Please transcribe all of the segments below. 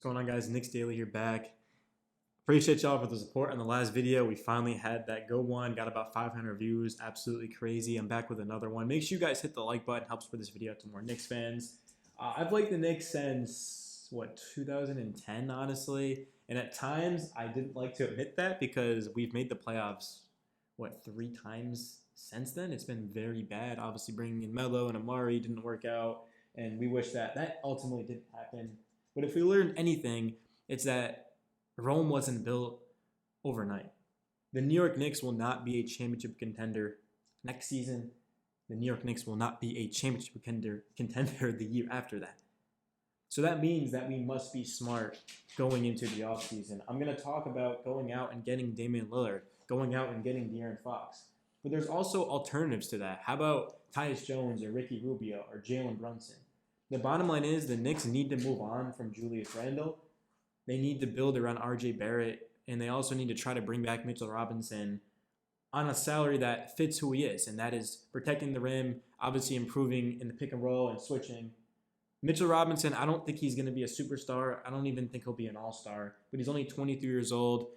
What's going on, guys? Knicks Daily here back. Appreciate y'all for the support on the last video. We finally had that go one, got about 500 views. Absolutely crazy. I'm back with another one. Make sure you guys hit the like button. Helps spread this video out to more Knicks fans. I've liked the Knicks since, 2010, honestly. And at times, I didn't like to admit that because we've made the playoffs, 3 times since then? It's been very bad. Obviously, bringing in Melo and Amari didn't work out. And we wish that ultimately didn't happen. But if we learned anything, it's that Rome wasn't built overnight. The New York Knicks will not be a championship contender next season. The New York Knicks will not be a championship contender the year after that. So that means that we must be smart going into the offseason. I'm going to talk about going out and getting Damian Lillard, going out and getting De'Aaron Fox. But there's also alternatives to that. How about Tyus Jones or Ricky Rubio or Jalen Brunson? The bottom line is the Knicks need to move on from Julius Randle. They need to build around RJ Barrett, and they also need to try to bring back Mitchell Robinson on a salary that fits who he is, and that is protecting the rim, obviously improving in the pick and roll and switching. Mitchell Robinson, I don't think he's going to be a superstar. I don't even think he'll be an all-star, but he's only 23 years old,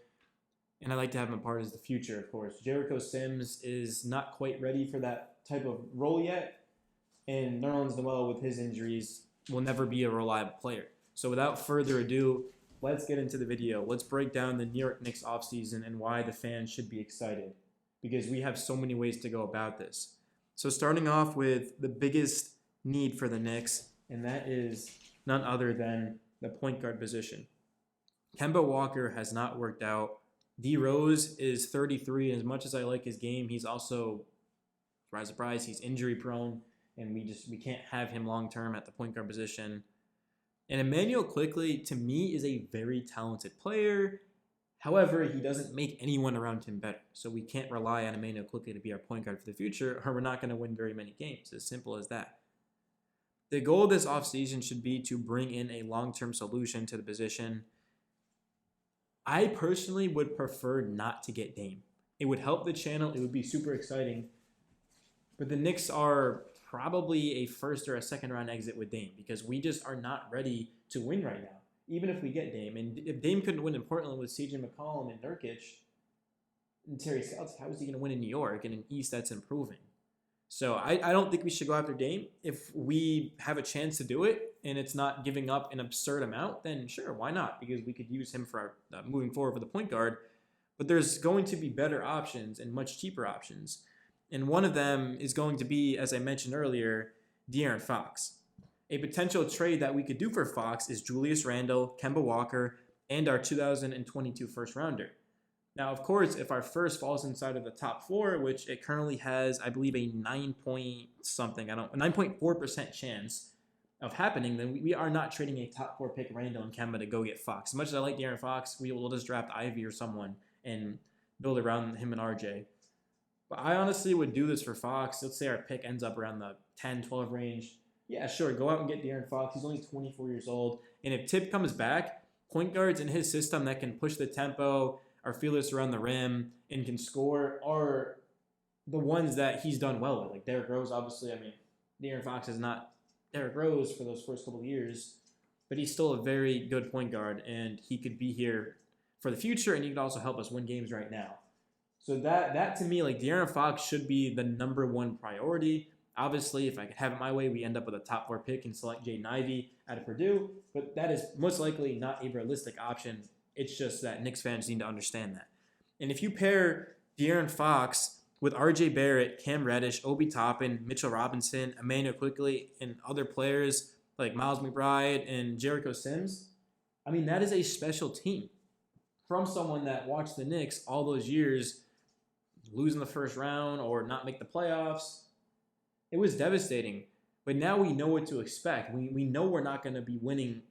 and I'd like to have him a part of the future, of course. Jericho Sims is not quite ready for that type of role yet. And Nerlens Noel, with his injuries, will never be a reliable player. So without further ado, let's get into the video. Let's break down the New York Knicks offseason and why the fans should be excited, because we have so many ways to go about this. So starting off with the biggest need for the Knicks, and that is none other than the point guard position. Kemba Walker has not worked out. D Rose is 33, and as much as I like his game, he's also, surprise, he's injury prone. And we can't have him long-term at the point guard position. And Emmanuel Quickley, to me, is a very talented player. However, he doesn't make anyone around him better. So we can't rely on Emmanuel Quickley to be our point guard for the future, or we're not going to win very many games. As simple as that. The goal of this offseason should be to bring in a long-term solution to the position. I personally would prefer not to get Dame. It would help the channel. It would be super exciting. But the Knicks are probably a first or a second round exit with Dame because we just are not ready to win right now, even if we get Dame. And if Dame couldn't win in Portland with CJ McCollum and Nurkic and Terry Stotts, how is he going to win in New York and in East that's improving? So I don't think we should go after Dame. If we have a chance to do it and it's not giving up an absurd amount, then sure, why not? Because we could use him for our, moving forward for the point guard. But there's going to be better options and much cheaper options. And one of them is going to be, as I mentioned earlier, De'Aaron Fox. A potential trade that we could do for Fox is Julius Randle, Kemba Walker, and our 2022 first rounder. Now, of course, if our first falls inside of the top 4, which it currently has, I believe, a 9.4% chance of happening, then we are not trading a top 4 pick Randle and Kemba to go get Fox. As much as I like De'Aaron Fox, we'll just draft Ivy or someone and build around him and RJ. But I honestly would do this for Fox. Let's say our pick ends up around the 10, 12 range. Yeah, sure, go out and get De'Aaron Fox. He's only 24 years old. And if Tip comes back, point guards in his system that can push the tempo, are fearless around the rim, and can score are the ones that he's done well with. Like Derrick Rose, obviously, De'Aaron Fox is not Derrick Rose for those first couple of years, but he's still a very good point guard, and he could be here for the future, and he could also help us win games right now. So that to me, like De'Aaron Fox should be the #1 priority. Obviously, if I could have it my way, we end up with a top 4 pick and select Jaden Ivey out of Purdue. But that is most likely not a realistic option. It's just that Knicks fans need to understand that. And if you pair De'Aaron Fox with RJ Barrett, Cam Reddish, Obi Toppin, Mitchell Robinson, Emmanuel Quickley, and other players like Miles McBride and Jericho Sims, that is a special team. From someone that watched the Knicks all those years lose in the first round or not make the playoffs. It was devastating. But now we know what to expect. We know we're not going to be winning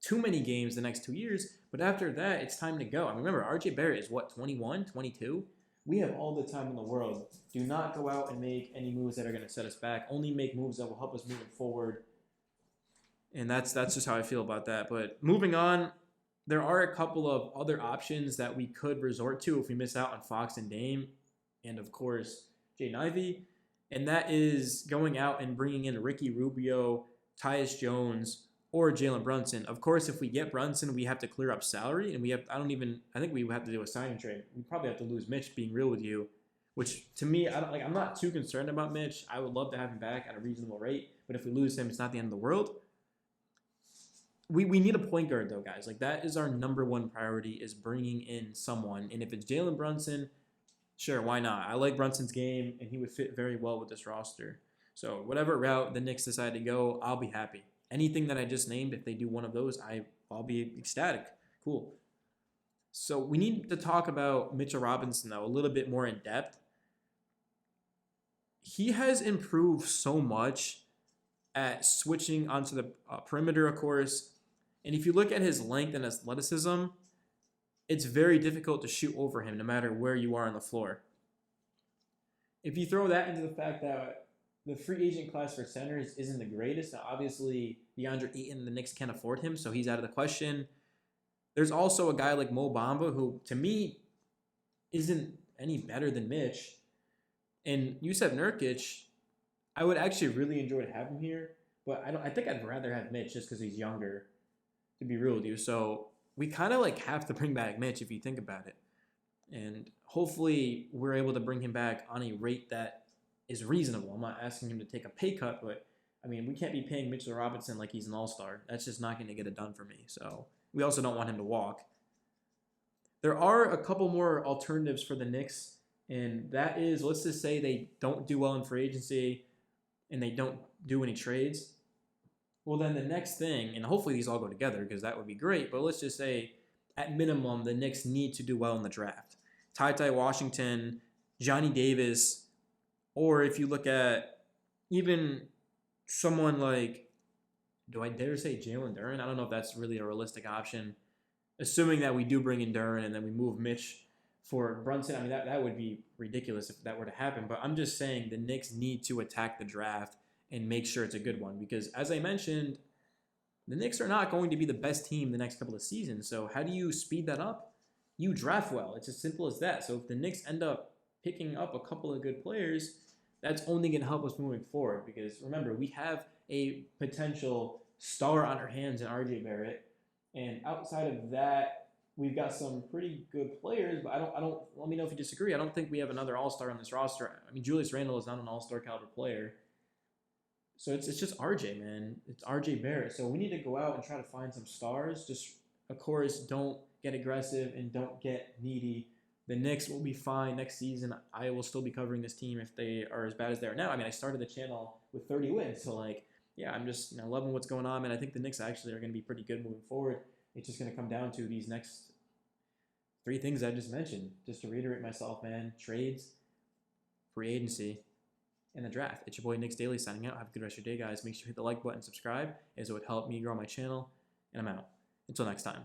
too many games the next 2 years. But after that, it's time to go. Remember, RJ Barrett is 21, 22? We have all the time in the world. Do not go out and make any moves that are going to set us back. Only make moves that will help us moving forward. And that's just how I feel about that. But moving on, there are a couple of other options that we could resort to if we miss out on Fox and Dame. And, of course, Jaden Ivey. And that is going out and bringing in Ricky Rubio, Tyus Jones, or Jalen Brunson. Of course, if we get Brunson, we have to clear up salary, and I think we have to do a signing trade. We probably have to lose Mitch, being real with you, which to me, I'm not too concerned about Mitch. I would love to have him back at a reasonable rate, but if we lose him, it's not the end of the world. We need a point guard though, guys. Like, that is our number one priority, is bringing in someone. And if it's Jalen Brunson, sure, why not? I like Brunson's game, and he would fit very well with this roster. So whatever route the Knicks decide to go, I'll be happy. Anything that I just named, if they do one of those, I'll be ecstatic. Cool. So we need to talk about Mitchell Robinson, though, a little bit more in depth. He has improved so much at switching onto the perimeter, of course. And if you look at his length and athleticism, it's very difficult to shoot over him no matter where you are on the floor. If you throw that into the fact that the free agent class for centers isn't the greatest, now obviously DeAndre Ayton, the Knicks can't afford him, so he's out of the question. There's also a guy like Mo Bamba, who to me isn't any better than Mitch. And Jusuf Nurkic, I would actually really enjoy to have him here, but I think I'd rather have Mitch just because he's younger, to be real with you. So we kind of like have to bring back Mitch if you think about it. And hopefully we're able to bring him back on a rate that is reasonable. I'm not asking him to take a pay cut, but I mean, we can't be paying Mitchell Robinson like he's an all-star. That's just not going to get it done for me. So we also don't want him to walk. There are a couple more alternatives for the Knicks, and that is, let's just say they don't do well in free agency and they don't do any trades. Well, then the next thing, and hopefully these all go together because that would be great, but let's just say at minimum the Knicks need to do well in the draft. Ty Washington, Johnny Davis, or if you look at even someone like, do I dare say Jalen Duren? I don't know if that's really a realistic option. Assuming that we do bring in Duren and then we move Mitch for Brunson, I mean, that would be ridiculous if that were to happen. But I'm just saying the Knicks need to attack the draft and make sure it's a good one. Because as I mentioned, the Knicks are not going to be the best team the next couple of seasons. So how do you speed that up? You draft well. It's as simple as that. So if the Knicks end up picking up a couple of good players, that's only going to help us moving forward. Because remember, we have a potential star on our hands in RJ Barrett. And outside of that, we've got some pretty good players, but I don't. Let me know if you disagree. I don't think we have another all-star on this roster. I mean, Julius Randle is not an all-star caliber player. So it's just RJ, man. It's RJ Barrett. So we need to go out and try to find some stars. Just, of course, don't get aggressive and don't get needy. The Knicks will be fine next season. I will still be covering this team if they are as bad as they are now. I mean, I started the channel with 30 wins, so like, yeah, I'm just loving what's going on, and I think the Knicks actually are going to be pretty good moving forward. It's just going to come down to these next three things I just mentioned. Just to reiterate myself, man: trades, free agency, and the draft. It's your boy Knicks Daily signing out. Have a good rest of your day, guys. Make sure you hit the like button, subscribe, as it would help me grow my channel, and I'm out. Until next time.